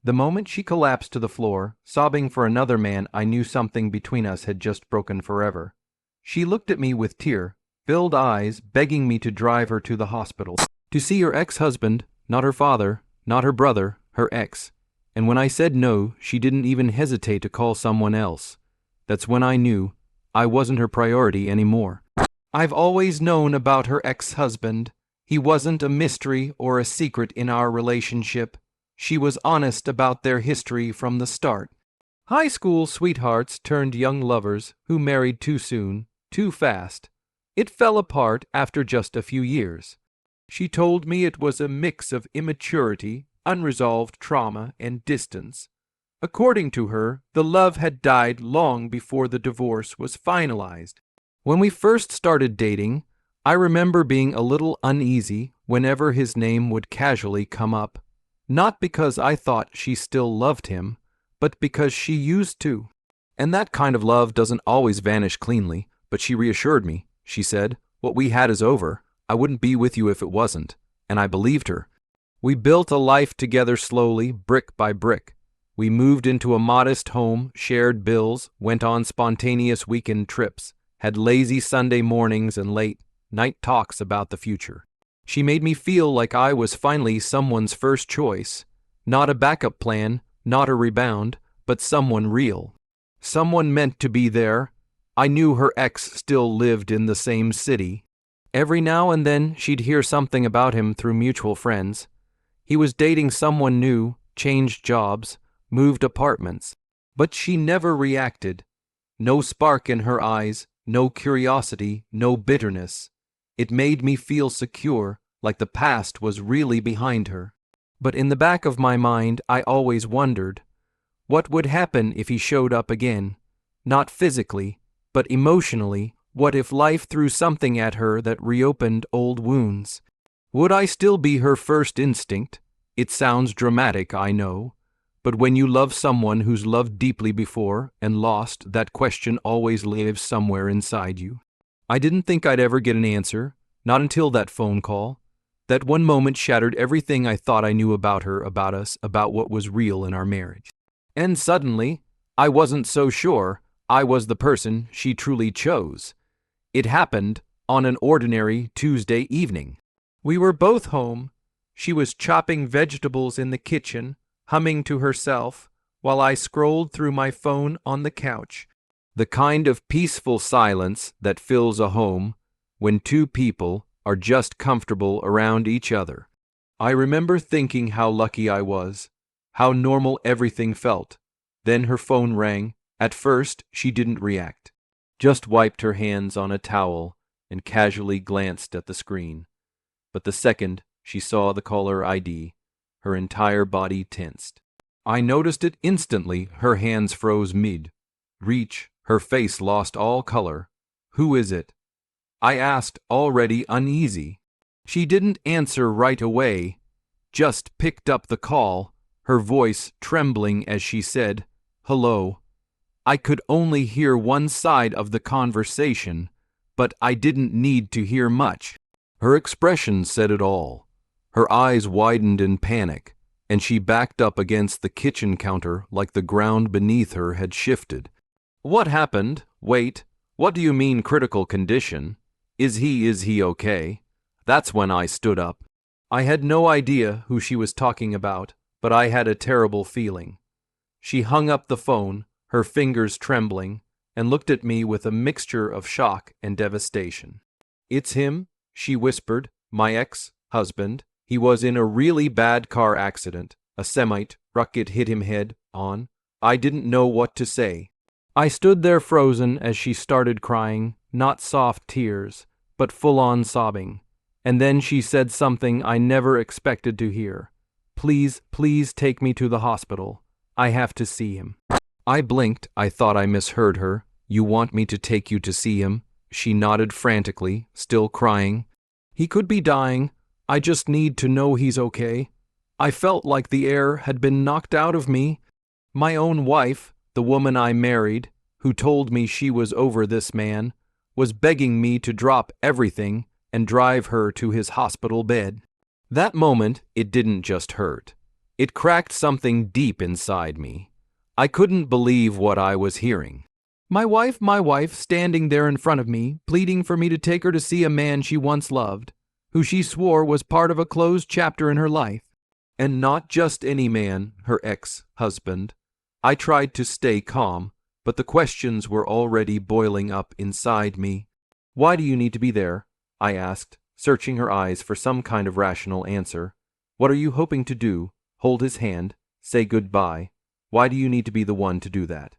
The moment she collapsed to the floor, sobbing for another man, I knew something between us had just broken forever. She looked at me with tear-filled eyes, begging me to drive her to the hospital. To see her ex-husband, not her father, not her brother, her ex. And when I said no, she didn't even hesitate to call someone else. That's when I knew I wasn't her priority anymore. I've always known about her ex-husband. He wasn't a mystery or a secret in our relationship. She was honest about their history from the start. High school sweethearts turned young lovers who married too soon, too fast. It fell apart after just a few years. She told me it was a mix of immaturity, unresolved trauma, and distance. According to her, the love had died long before the divorce was finalized. When we first started dating, I remember being a little uneasy whenever his name would casually come up. Not because I thought she still loved him, but because she used to. And that kind of love doesn't always vanish cleanly, but she reassured me. She said, "What we had is over. I wouldn't be with you if it wasn't." And I believed her. We built a life together slowly, brick by brick. We moved into a modest home, shared bills, went on spontaneous weekend trips, had lazy Sunday mornings and late-night talks about the future. She made me feel like I was finally someone's first choice. Not a backup plan, not a rebound, but someone real. Someone meant to be there. I knew her ex still lived in the same city. Every now and then she'd hear something about him through mutual friends. He was dating someone new, changed jobs, moved apartments. But she never reacted. No spark in her eyes, no curiosity, no bitterness. It made me feel secure, like the past was really behind her. But in the back of my mind, I always wondered, what would happen if he showed up again? Not physically, but emotionally. What if life threw something at her that reopened old wounds? Would I still be her first instinct? It sounds dramatic, I know. But when you love someone who's loved deeply before and lost, that question always lives somewhere inside you. I didn't think I'd ever get an answer, not until that phone call. That one moment shattered everything I thought I knew about her, about us, about what was real in our marriage. And suddenly, I wasn't so sure I was the person she truly chose. It happened on an ordinary Tuesday evening. We were both home. She was chopping vegetables in the kitchen, humming to herself, while I scrolled through my phone on the couch. The kind of peaceful silence that fills a home when two people are just comfortable around each other. I remember thinking how lucky I was, how normal everything felt. Then her phone rang. At first, she didn't react, just wiped her hands on a towel and casually glanced at the screen. But the second she saw the caller ID, her entire body tensed. I noticed it instantly. Her hands froze mid-reach. Her face lost all color. "Who is it?" I asked, already uneasy. She didn't answer right away, just picked up the call, her voice trembling as she said, "Hello." I could only hear one side of the conversation, but I didn't need to hear much. Her expression said it all. Her eyes widened in panic, and she backed up against the kitchen counter like the ground beneath her had shifted. "What happened? Wait, what do you mean critical condition? Is he okay?" That's when I stood up. I had no idea who she was talking about, but I had a terrible feeling. She hung up the phone, her fingers trembling, and looked at me with a mixture of shock and devastation. "It's him," she whispered, "my ex-husband. He was in a really bad car accident. A semi-truck hit him head on." I didn't know what to say. I stood there frozen as she started crying, not soft tears, but full-on sobbing. And then she said something I never expected to hear. "Please, please take me to the hospital. I have to see him." I blinked. I thought I misheard her. "You want me to take you to see him?" She nodded frantically, still crying. "He could be dying. I just need to know he's okay." I felt like the air had been knocked out of me. My own wife, the woman I married, who told me she was over this man, was begging me to drop everything and drive her to his hospital bed. That moment, it didn't just hurt. It cracked something deep inside me. I couldn't believe what I was hearing. My wife, standing there in front of me, pleading for me to take her to see a man she once loved, who she swore was part of a closed chapter in her life. And not just any man, her ex-husband. I tried to stay calm, but the questions were already boiling up inside me. "Why do you need to be there?" I asked, searching her eyes for some kind of rational answer. "What are you hoping to do? Hold his hand? Say goodbye? Why do you need to be the one to do that?"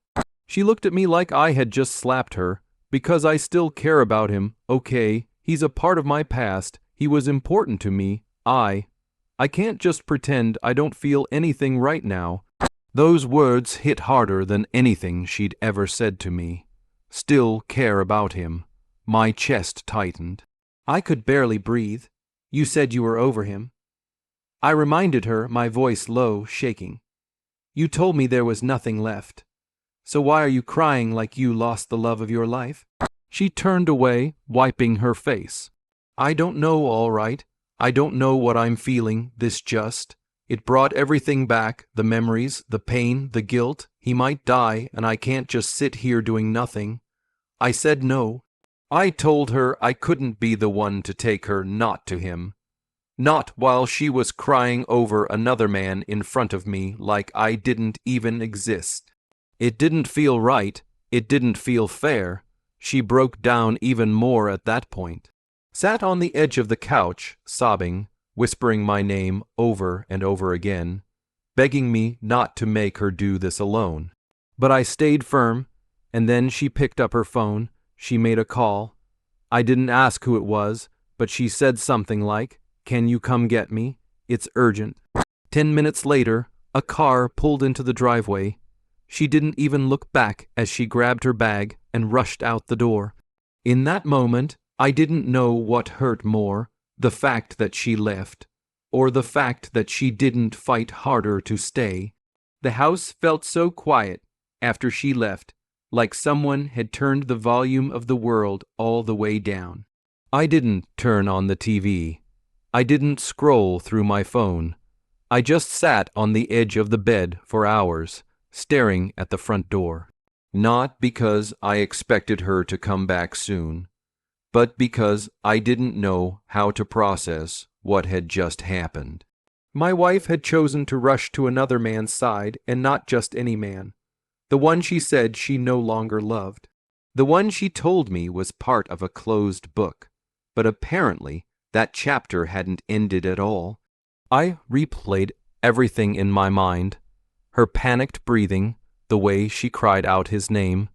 She looked at me like I had just slapped her. "Because I still care about him, okay? He's a part of my past. He was important to me. I can't just pretend I don't feel anything right now." Those words hit harder than anything she'd ever said to me. Still care about him. My chest tightened. I could barely breathe. "You said you were over him." I reminded her, my voice low, shaking. "You told me there was nothing left. So why are you crying like you lost the love of your life?" She turned away, wiping her face. "I don't know, all right. I don't know what I'm feeling, It brought everything back, the memories, the pain, the guilt. He might die, and I can't just sit here doing nothing." I said no. I told her I couldn't be the one to take her not to him. Not while she was crying over another man in front of me like I didn't even exist. It didn't feel right. It didn't feel fair. She broke down even more at that point. Sat on the edge of the couch, sobbing, whispering my name over and over again, begging me not to make her do this alone. But I stayed firm, and then she picked up her phone. She made a call. I didn't ask who it was, but she said something like, "Can you come get me? It's urgent." 10 minutes later, a car pulled into the driveway. She didn't even look back as she grabbed her bag and rushed out the door. In that moment, I didn't know what hurt more, the fact that she left, or the fact that she didn't fight harder to stay. The house felt so quiet after she left, like someone had turned the volume of the world all the way down. I didn't turn on the TV. I didn't scroll through my phone. I just sat on the edge of the bed for hours, staring at the front door. Not because I expected her to come back soon, but because I didn't know how to process what had just happened. My wife had chosen to rush to another man's side, and not just any man. The one she said she no longer loved. The one she told me was part of a closed book. But apparently, that chapter hadn't ended at all. I replayed everything in my mind. Her panicked breathing, the way she cried out his name,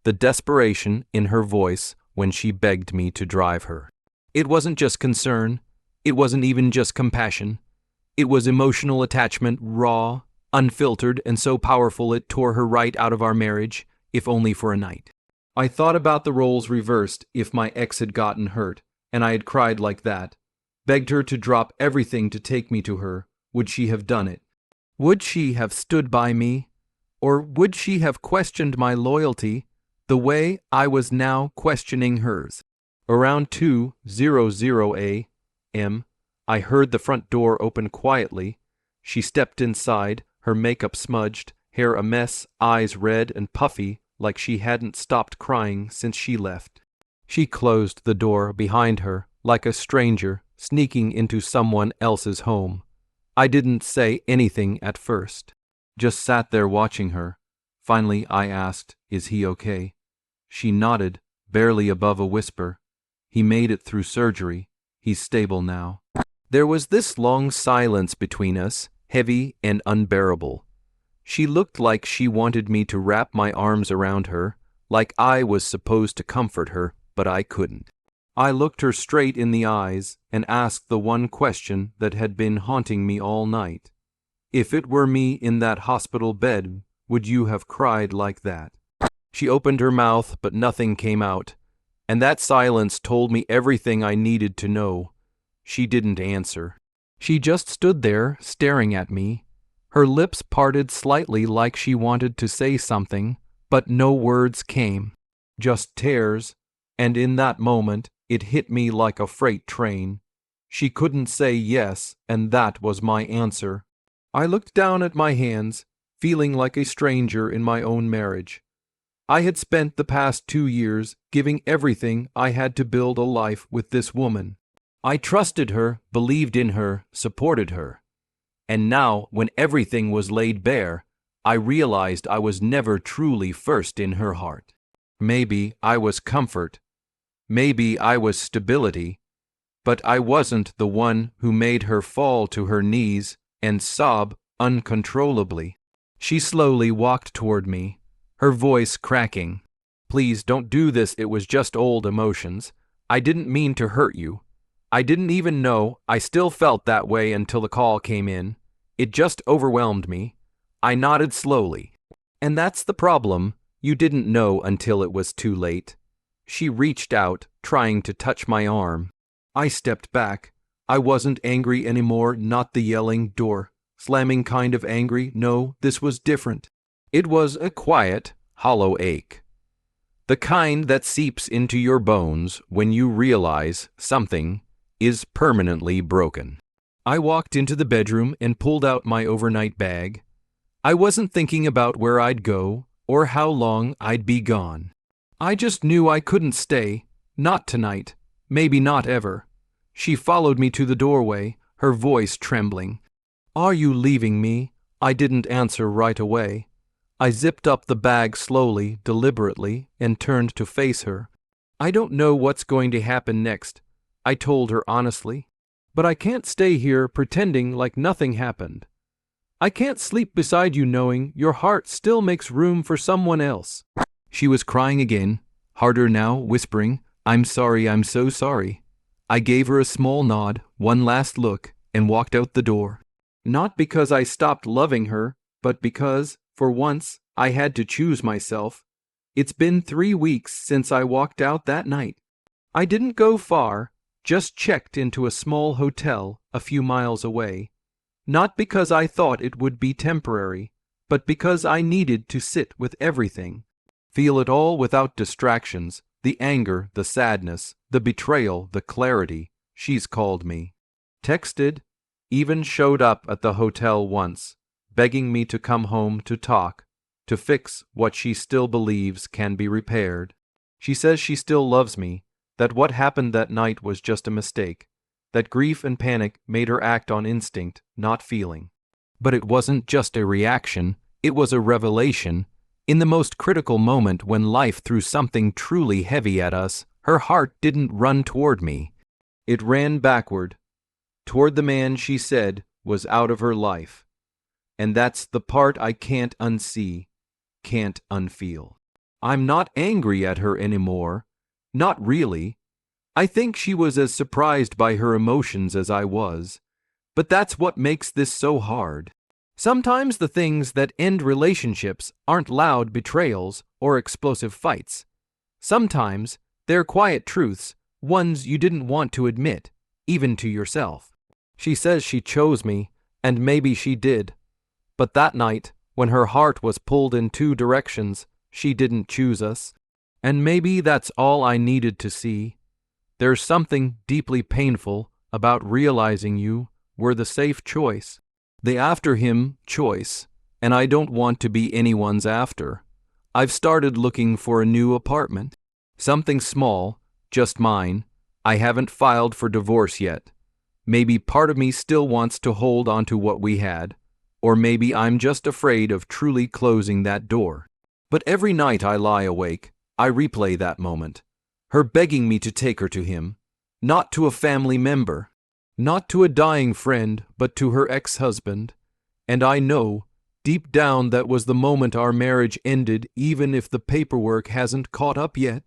the desperation in her voice when she begged me to drive her. It wasn't just concern. It wasn't even just compassion. It was emotional attachment, raw, unfiltered, and so powerful it tore her right out of our marriage, if only for a night. I thought about the roles reversed if my ex had gotten hurt, and I had cried like that, begged her to drop everything to take me to her. Would she have done it? Would she have stood by me? Or would she have questioned my loyalty the way I was now questioning hers? Around 2:00 a.m., I heard the front door open quietly. She stepped inside, her makeup smudged, hair a mess, eyes red and puffy like she hadn't stopped crying since she left. She closed the door behind her like a stranger sneaking into someone else's home. I didn't say anything at first, just sat there watching her. Finally, I asked, "Is he okay?" She nodded, barely above a whisper. "He made it through surgery. He's stable now." There was this long silence between us, heavy and unbearable. She looked like she wanted me to wrap my arms around her, like I was supposed to comfort her, but I couldn't. I looked her straight in the eyes and asked the one question that had been haunting me all night. If it were me in that hospital bed, would you have cried like that? She opened her mouth, but nothing came out, and that silence told me everything I needed to know. She didn't answer. She just stood there, staring at me. Her lips parted slightly like she wanted to say something, but no words came, just tears, and in that moment, it hit me like a freight train. She couldn't say yes, and that was my answer. I looked down at my hands, feeling like a stranger in my own marriage. I had spent the past 2 years giving everything I had to build a life with this woman. I trusted her, believed in her, supported her. And now, when everything was laid bare, I realized I was never truly first in her heart. Maybe I was comfort. Maybe I was stability. But I wasn't the one who made her fall to her knees and sob uncontrollably. She slowly walked toward me, her voice cracking. "Please don't do this. It was just old emotions. I didn't mean to hurt you. I didn't even know I still felt that way until the call came in. It just overwhelmed me." I nodded slowly. "And that's the problem. You didn't know until it was too late." She reached out, trying to touch my arm. I stepped back. I wasn't angry anymore, not the yelling, door slamming kind of angry. No, this was different. It was a quiet, hollow ache. The kind that seeps into your bones when you realize something is permanently broken. I walked into the bedroom and pulled out my overnight bag. I wasn't thinking about where I'd go or how long I'd be gone. I just knew I couldn't stay, not tonight, maybe not ever. She followed me to the doorway, her voice trembling. "Are you leaving me?" I didn't answer right away. I zipped up the bag slowly, deliberately, and turned to face her. "I don't know what's going to happen next," I told her honestly. "But I can't stay here pretending like nothing happened. I can't sleep beside you knowing your heart still makes room for someone else." She was crying again, harder now, whispering, "I'm sorry, I'm so sorry." I gave her a small nod, one last look, and walked out the door. Not because I stopped loving her, but because, for once, I had to choose myself. It's been 3 weeks since I walked out that night. I didn't go far, just checked into a small hotel a few miles away. Not because I thought it would be temporary, but because I needed to sit with everything. Feel it all without distractions, the anger, the sadness, the betrayal, the clarity. She's called me. Texted, even showed up at the hotel once, begging me to come home to talk, to fix what she still believes can be repaired. She says she still loves me, that what happened that night was just a mistake, that grief and panic made her act on instinct, not feeling. But it wasn't just a reaction, it was a revelation. In the most critical moment when life threw something truly heavy at us, her heart didn't run toward me. It ran backward, toward the man she said was out of her life. And that's the part I can't unsee, can't unfeel. I'm not angry at her anymore. Not really. I think she was as surprised by her emotions as I was. But that's what makes this so hard. Sometimes the things that end relationships aren't loud betrayals or explosive fights. Sometimes they're quiet truths, ones you didn't want to admit, even to yourself. She says she chose me, and maybe she did. But that night, when her heart was pulled in 2 directions, she didn't choose us. And maybe that's all I needed to see. There's something deeply painful about realizing you were the safe choice. The after him choice, and I don't want to be anyone's after. I've started looking for a new apartment. Something small, just mine. I haven't filed for divorce yet. Maybe part of me still wants to hold on to what we had, or maybe I'm just afraid of truly closing that door. But every night I lie awake, I replay that moment. Her begging me to take her to him, not to a family member. Not to a dying friend, but to her ex-husband. And I know, deep down, that was the moment our marriage ended, even if the paperwork hasn't caught up yet.